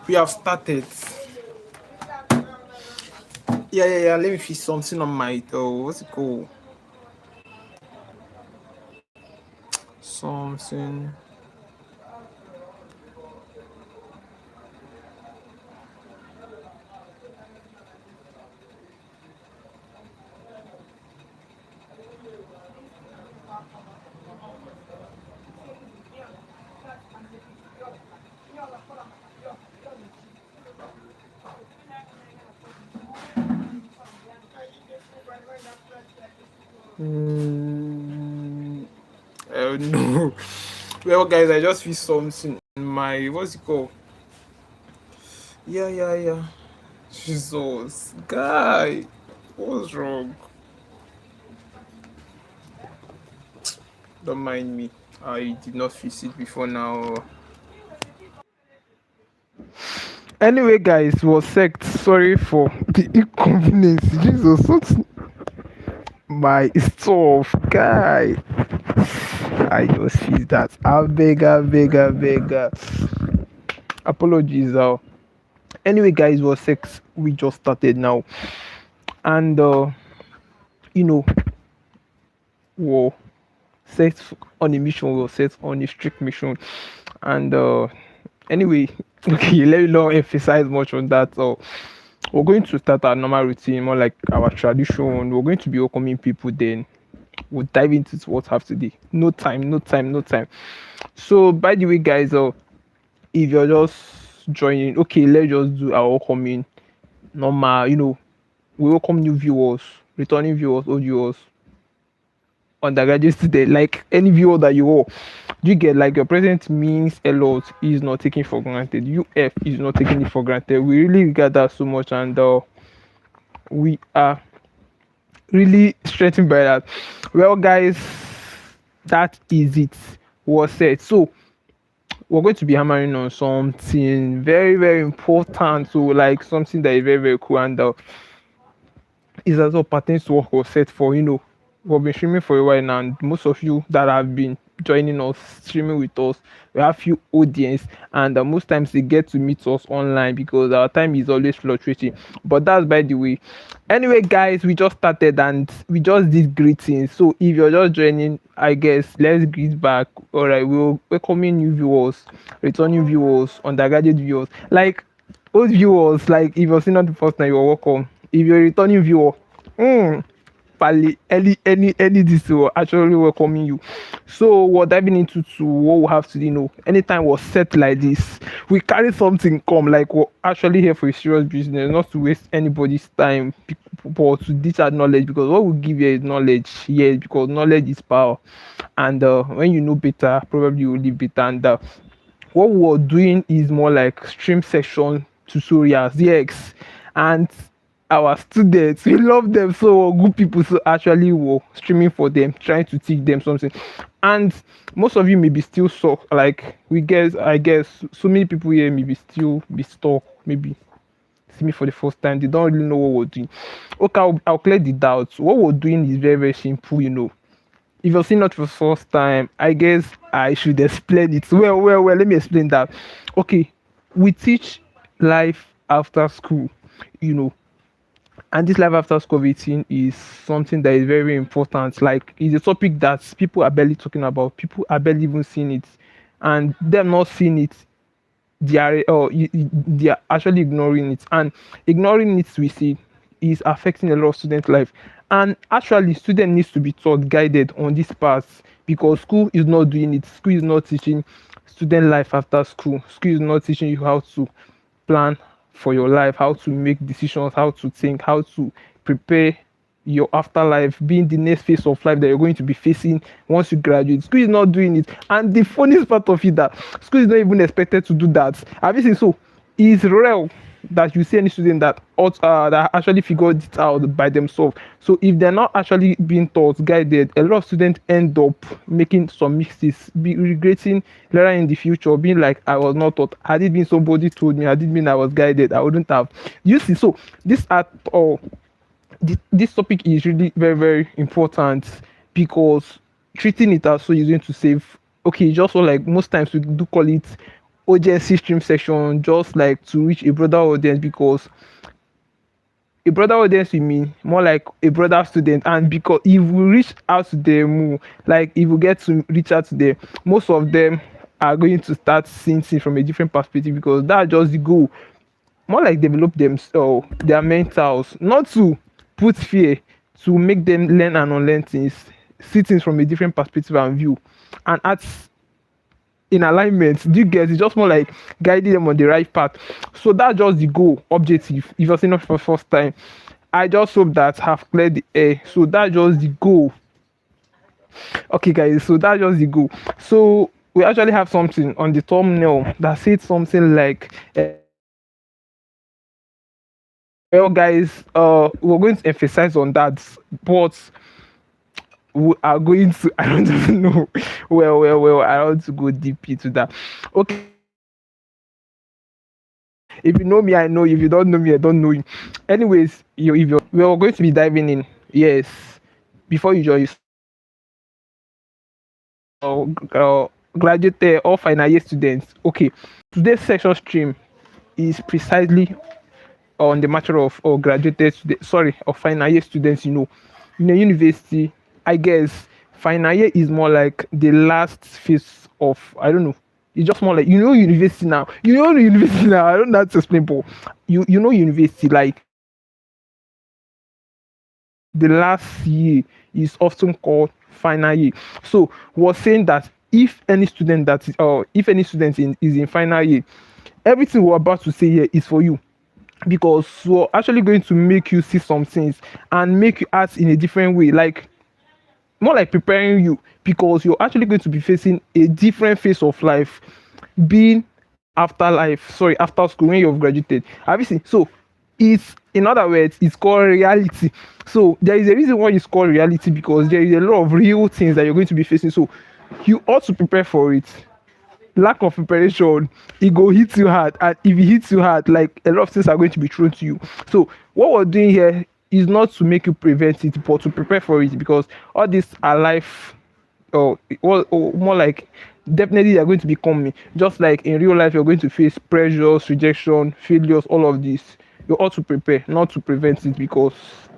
We have started. Yeah. Let me feel something on my what's it called? Something. Mm, no. Well, guys, I just feel something in my what's it called? Yeah. Jesus, guy, what's wrong? Don't mind me. I did not fix it before now. Anyway, guys, was sect. Sorry for the inconvenience. Jesus, what's my stuff, guy? I just feel that. I beg. Apologies. Anyway, guys, was sex. We just started now, and you know, we're set on a mission. We're set on a strict mission, and anyway, okay, let me not emphasize much on that. So we're going to start our normal routine, more like our tradition. We're going to be welcoming people. Then we'll dive into what have today. No time. So, by the way, guys, if you're just joining, okay, let's just do our welcoming normal. We welcome new viewers, returning viewers, old viewers, undergraduate student, like any viewer that you are. You get like your presence means a lot. Is not taken for granted. UF is not taking it for granted. We really regard that so much, and we are really strengthened by that. Well, guys, that is it. Was said. So we're going to be hammering on something very important. So like something that is very cool, and is also pertains to work was set for. We've been streaming for a while now, and most of you that have been joining us, streaming with us, we have few audience, and most times they get to meet us online because our time is always fluctuating. But that's by the way. Anyway, guys, we just started and we just did greetings. So if you're just joining, I guess let's greet back. All right, we'll welcoming new viewers, returning viewers, undergraduate viewers, like old viewers. Like if you're seeing not the first time, you're welcome. If you're a returning viewer, Pali, any this will actually welcoming you. So we're diving into what we have to anytime we're set like this, we carry something come, like we're actually here for a serious business, not to waste anybody's time, but to teach our knowledge, because what we give you is knowledge. Yes, because knowledge is power, and when you know better, probably you will live better. And what we're doing is more like stream section tutorials. Yes, and our students, we love them, so good people, so actually we're streaming for them, trying to teach them something. And most of you may be still so, like, I guess so many people here may be still be stuck, maybe see me for the first time, they don't really know what we're doing. Okay, I'll clear the doubts. What we're doing is very simple. If you're seeing it for the first time, I guess I should explain it. Well, let me explain that. Okay, we teach life after school, you know, and this life after school routine is something that is very important. Like, it's a topic that people are barely talking about, people are barely even seeing it, and them not seeing it, they are they are actually ignoring it, and ignoring it, we see, is affecting a lot of student life. And actually student needs to be taught, guided on this path, because school is not doing it. School is not teaching student life after school. School is not teaching you how to plan for your life, how to make decisions, how to think, how to prepare your afterlife, being the next phase of life that you're going to be facing once you graduate. School is not doing it. And the funniest part of it, that school is not even expected to do that. Have you seen? So it's rare that you see any student that actually figured it out by themselves. So if they're not actually being taught, guided, a lot of students end up making some mistakes, be regretting later in the future, being like, I was not taught. Had it been somebody told me, had it been I was guided, I wouldn't have. You see, so this at all, this topic is really very important, because treating it as so is going to save. Okay, just so like most times we do call it urgency stream section just like to reach a broader audience, because a broader audience will mean more like a broader student. And because if we reach out to them more, like if we get to reach out to them, most of them are going to start seeing things from a different perspective, because that's just the goal. More like develop them, their mentals, not to put fear, to make them learn and unlearn things, see things from a different perspective and view, and act in alignment. Do you get? It's just more like guiding them on the right path. So that's just the goal objective. If you're saying it for the first time, I just hope that have cleared the air. So that's just the goal. Okay, guys, so that's just the goal. So we actually have something on the thumbnail that said something like, well, guys, we're going to emphasize on that, but we are going to, I don't even know. Well, I don't want to go deep into that. Okay. If you know me, I know you. If you don't know me, I don't know you. Anyways, if you're, we're going to be diving in. Yes. Before you join, graduate or final year students. Okay. Today's section stream is precisely on the matter of or graduated sorry, of final year students. In a university, I guess final year is more like the last phase of, I don't know. It's just more like, university now. The university now. I don't know how to explain, but university, like the last year is often called final year. So we're saying that if any student that is, or if any student is in final year, everything we're about to say here is for you, because we're actually going to make you see some things and make you act in a different way, like more like preparing you, because you're actually going to be facing a different phase of life, being after life, sorry, after school, when you've graduated. Have you seen? So it's, in other words, it's called reality. So there is a reason why it's called reality, because there is a lot of real things that you're going to be facing. So you ought to prepare for it. Lack of preparation, it go hit you hard, and if it hits you hard, like a lot of things are going to be thrown to you. So what we're doing here is not to make you prevent it, but to prepare for it, because all these are life, or more like, definitely they're going to be coming. Just like in real life, you're going to face pressures, rejection, failures, all of this. You ought to prepare, not to prevent it, because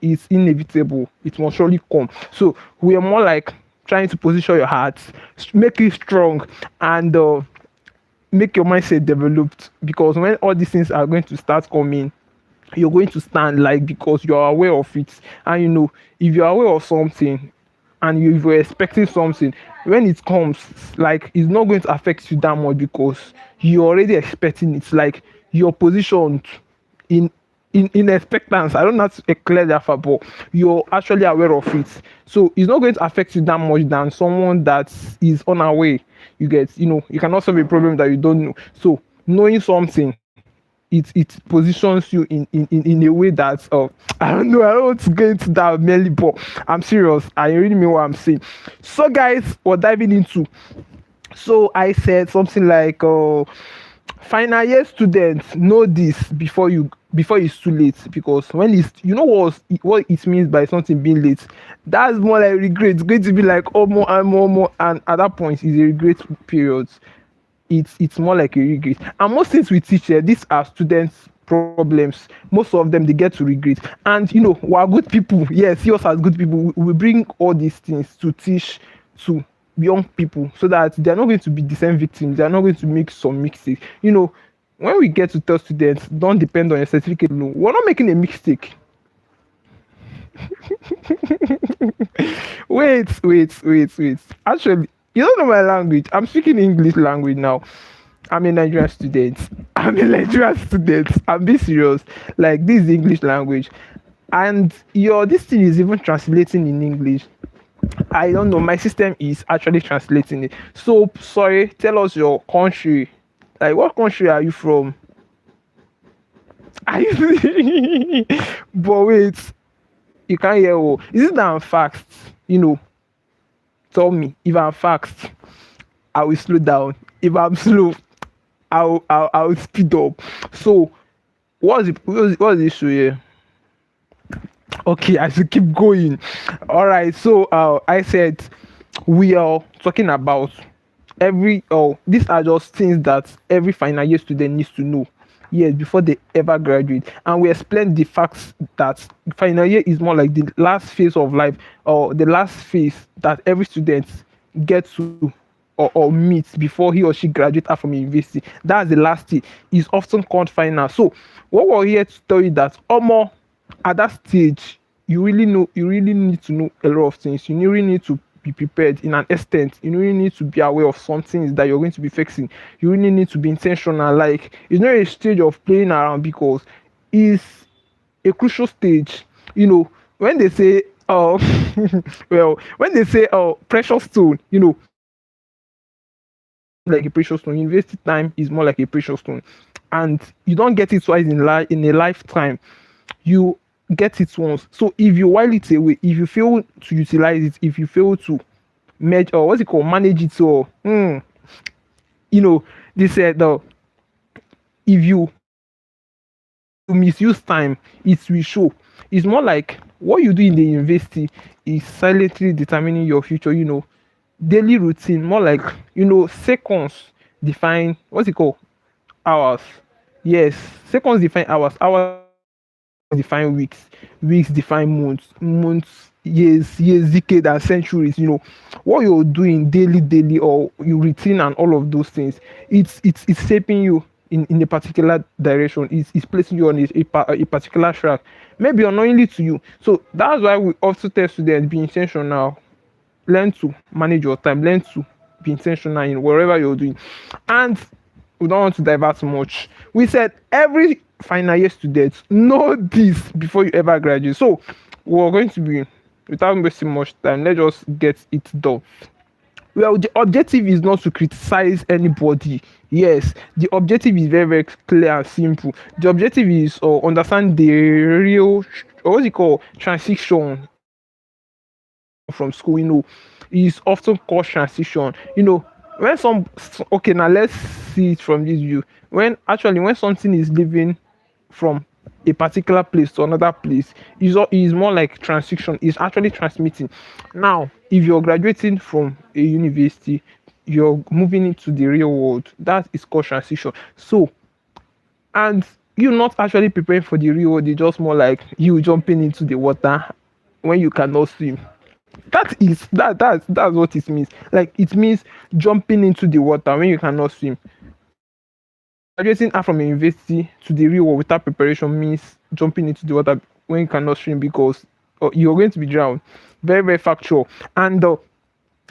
it's inevitable. It must surely come. So we are more like trying to position your heart, make it strong, and make your mindset developed, because when all these things are going to start coming, you're going to stand, like, because you're aware of it. And if you're aware of something and you're expecting something, when it comes, like, it's not going to affect you that much, because you're already expecting it. Like, you're positioned in in expectance. I don't know how to clear that far, but you're actually aware of it. So it's not going to affect you that much than someone that is unaware. You get, you cannot solve a problem that you don't know. So knowing something, it positions you in a way that I don't know, I don't want to get into that merely, but I'm serious. I really mean what I'm saying. So guys, we're diving into, so I said something like final year students, know this before it's too late, because when it's, what it means by something being late, that's more like regret. It's going to be like, oh, more and more, and at that point is a regret period. It's more like a regret. And most things we teach here, these are students problems. Most of them, they get to regret. And we are good people. Yes, see us as good people. We bring all these things to teach to young people, so that they're not going to be the same victims. They're not going to make some mistakes. When we get to tell students, don't depend on your certificate alone, we're not making a mistake. Wait. Actually, you don't know my language. I'm speaking English language now. I'm a Nigerian student. I'm being serious. Like, this is English language. And this thing is even translating in English. I don't know. My system is actually translating it. So sorry. Tell us your country. Like, what country are you from? Are you? But wait, you can't hear. Oh, is it that I'm fast? Tell me if I'm fast. I will slow down. If I'm slow, I'll speed up. So what's the issue here? Okay, I should keep going. All right. So I said we are talking about Every oh, these are just things that every final year student needs to know, yes, before they ever graduate. And we explain the facts that final year is more like the last phase of life, or the last phase that every student gets to or meet before he or she graduates out from university. That's the last thing. Is often called final. So what we're here to tell you that almost at that stage, you really need to know a lot of things. You really need to be prepared in an extent. You really need to be aware of some things that you're going to be fixing. You really need to be intentional. Like, it's not a stage of playing around, because it's a crucial stage. When they say well, when they say precious stone, like a precious stone. University time is more like a precious stone, and you don't get it twice in a lifetime. You get it once. So if you while it away, if you fail to utilize it, if you fail to merge, or what's it called, manage it, so you know they said if you misuse time, it will show. It's more like what you do in the university is silently determining your future. Daily routine, more like, seconds define, what's it called, hours. Yes, seconds define hours, hours define weeks, weeks define months, months years, decades, and centuries. What you're doing daily, or your routine and all of those things, it's shaping you in a particular direction. It's placing you on a particular track, maybe unknowingly to you. So that's why we also tell students, be intentional. Learn to manage your time, learn to be intentional in whatever you're doing. And we don't want to divert much. We said every final year student know this before you ever graduate. So we're going to be, without wasting much time, let's just get it done. Well, the objective is not to criticize anybody. Yes, the objective is very, very clear and simple. The objective is understand the real, or what's it called, transition from school. Is often called transition. When okay, now let's see it from this view. When something is leaving from a particular place to another place, is more like transition, is actually transmitting. Now if you're graduating from a university, you're moving into the real world, that is called transition. So, and you're not actually preparing for the real world, it's just more like you jumping into the water when you cannot swim. That's what it means. Like, it means jumping into the water when you cannot swim. Graduating out from a university to the real world without preparation means jumping into the water when you cannot swim, because you're going to be drowned. Very, very factual. And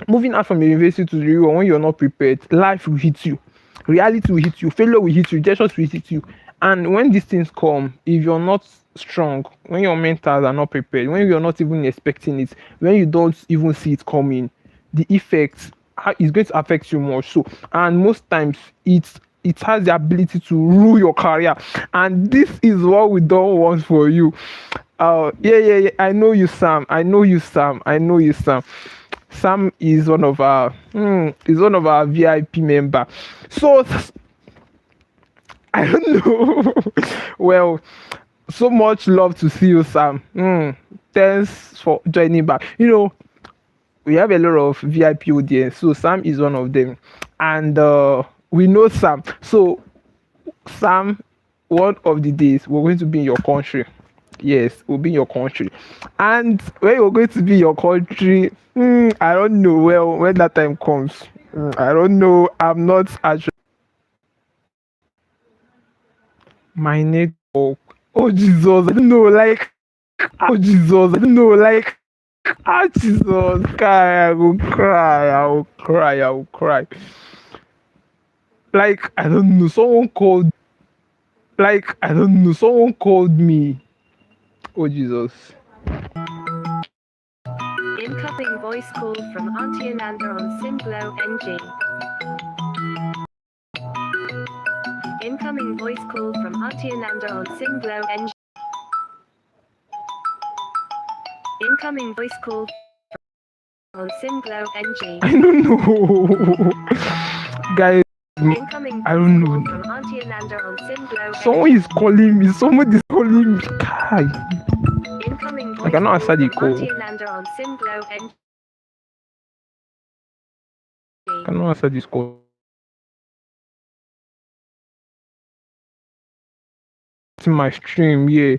moving out from a university to the real world when you're not prepared, life will hit you. Reality will hit you. Failure will hit you. Rejections will hit you. And when these things come, if you're not strong, when your mentals are not prepared, when you're not even expecting it, when you don't even see it coming, the effects is going to affect you much. So, and most times it has the ability to rule your career, and this is what we don't want for you. Yeah. I know you, Sam. Sam is one of our VIP member. So I don't know. Well, so much love to see you, Sam. Thanks for joining back. We have a lot of VIP audience, so Sam is one of them, and we know Sam. So, Sam, one of the days we're going to be in your country. Yes, we'll be in your country, and when you're going to be in your country, I don't know. Well, when that time comes, I don't know. I'm not actually my network. Oh Jesus, I don't know. Like, oh Jesus, I don't know. Like, ah Jesus, cry. I will cry. I will cry. Like, I don't know. Someone called. Like, I don't know. Someone called me. Oh Jesus. Incoming voice call from Auntie Ananda on Simblo NG. Incoming voice call from Auntie Ananda on Simblo NG. Incoming voice call on Simblo NG. I don't know. Guys, Incoming I don't voice call know. from Auntie Ananda on Simblo Someone is calling me. Someone is calling me. Kai. Incoming I voice cannot call answer the from call. Auntie Ananda on Simblo NG. cannot answer this call. To my stream, yeah.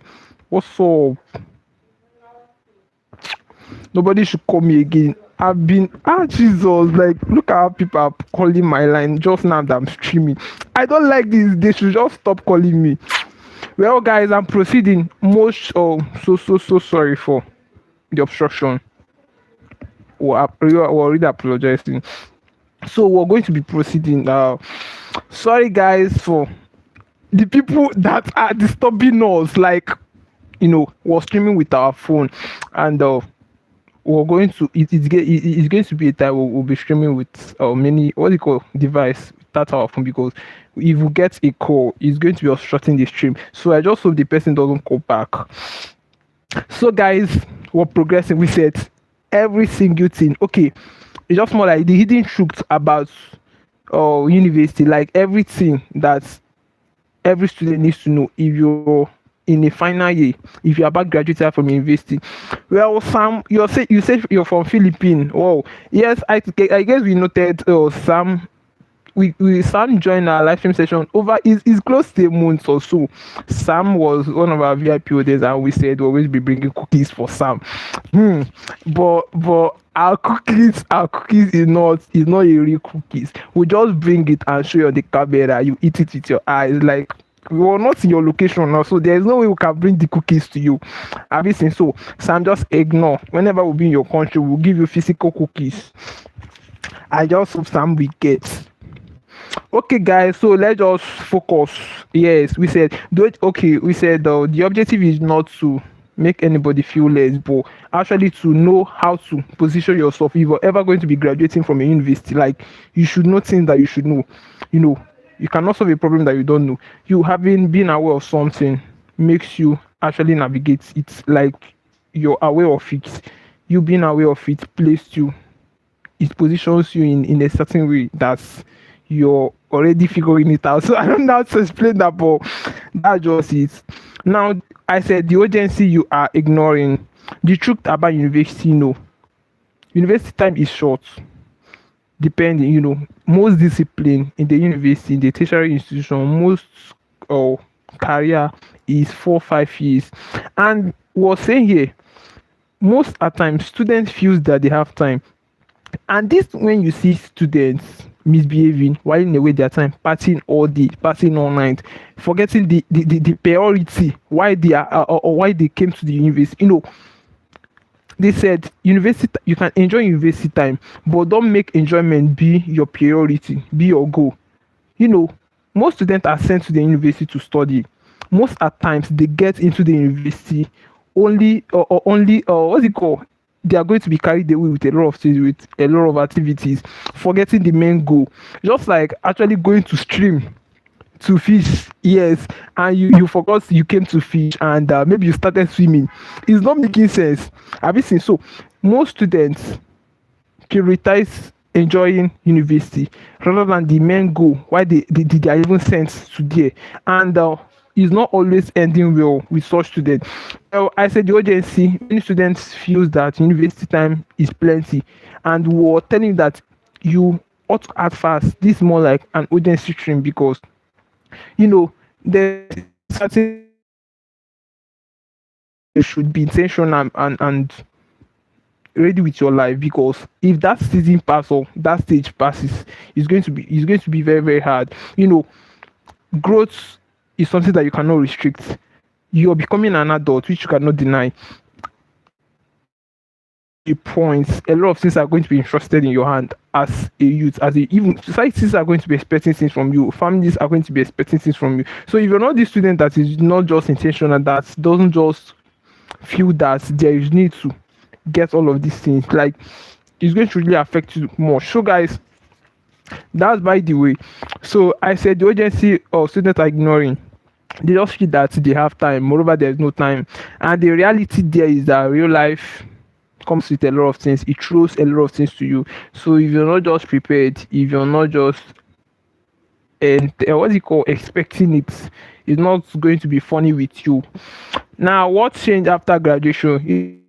What's up? Nobody should call me again. I've been Jesus, like look at how people are calling my line just now that I'm streaming. I don't like this. They should just stop calling me. Well, guys, I'm proceeding. Most so sorry for the obstruction. We're already apologizing. So we're going to be proceeding now. Sorry, guys, for the people that are disturbing us. Like we're streaming with our phone, and we're going to it's going to be a time we'll be streaming with many what do you call device that's our phone, because if we get a call it's going to be obstructing the stream. So I just hope the person doesn't call back. So guys, we're progressing. We said every single thing. Okay, it's just more like the hidden truth about university, like everything that every student needs to know if you're in a final year, if you're about graduating from university. Well, Sam, you said you're from Philippines. Oh, yes, I guess we noted Sam. We Sam joined our live stream session over is close to a month or so. Sam was one of our VIP holders, and we said we'll always be bringing cookies for Sam. But our cookies is not a real cookies. We just bring it and show you on the camera. You eat it with your eyes. Like we were not in your location now, so there's no way we can bring the cookies to you. Have you seen? So Sam, just ignore. Whenever we'll be in your country, we'll give you physical cookies. I just hope Sam will get. Okay, guys, so let's just focus. Yes, we said we said the objective is not to make anybody feel less, but actually to know how to position yourself. If you're ever going to be graduating from a university, like you should know things that you should know. You cannot solve a problem that you don't know. You having been aware of something makes you actually navigate it. Like you're aware of it. You being aware of it placed you, it positions you in a certain way that's you're already figuring it out. So I don't know how to explain that, but that's just it. Now, I said the urgency you are ignoring. The truth about university, university time is short. Depending, most discipline in the university, in the tertiary institution, most career is 4 5 years. And we're saying here, most at times students feel that they have time. And this when you see students misbehaving while in a way their time, partying all day, partying all night, forgetting the priority why they are or why they came to the university. They said university you can enjoy university time, but don't make enjoyment be your priority, be your goal. Most students are sent to the university to study. Most at times they get into the university only what's it called, they are going to be carried away with a lot of things, with a lot of activities, forgetting the main goal. Just like actually going to stream to fish, yes, and you forgot you came to fish, and maybe you started swimming. It's not making sense. Have you seen? So most students prioritize enjoying university rather than the main goal why they are even sent to there, and is not always ending well with such students. Well, I said the urgency, many students feel that university time is plenty, and we're telling you that you ought to act fast. This is more like an urgency stream, because there's certain you should be intentional and ready with your life, because if that season passes or that stage passes, it's going to be very very hard. Growth is something that you cannot restrict. You're becoming an adult, which you cannot deny. The points, a lot of things are going to be entrusted in your hand as a youth, even societies are going to be expecting things from you, families are going to be expecting things from you. So if you're not this student that is not just intentional, that doesn't just feel that there is need to get all of these things, like it's going to really affect you more. So guys, that's by the way. So I said the urgency of students are ignoring. They just feel that they have time, moreover there's no time, and the reality there is that real life comes with a lot of things. It throws a lot of things to you. So if you're not just prepared, if you're not just and what's it called, expecting it, it's not going to be funny with you. Now what changed after graduation?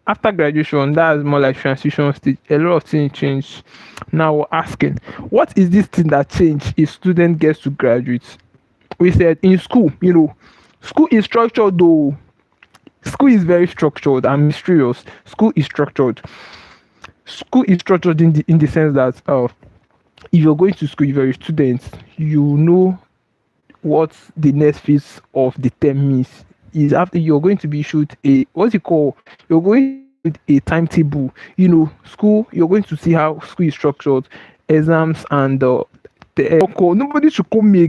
After graduation, that's more like transition stage. A lot of things change. Now we're asking, what is this thing that changed if student gets to graduate? We said in school, school is structured though. School is very structured and mysterious. School is structured. School is structured in the sense that if you're going to school, if you're a student, you know what the next phase of the term means. Is after you're going to be issued a what's it called? You're going to be issued a timetable. School. You're going to see how school is structured, exams and the nobody should call me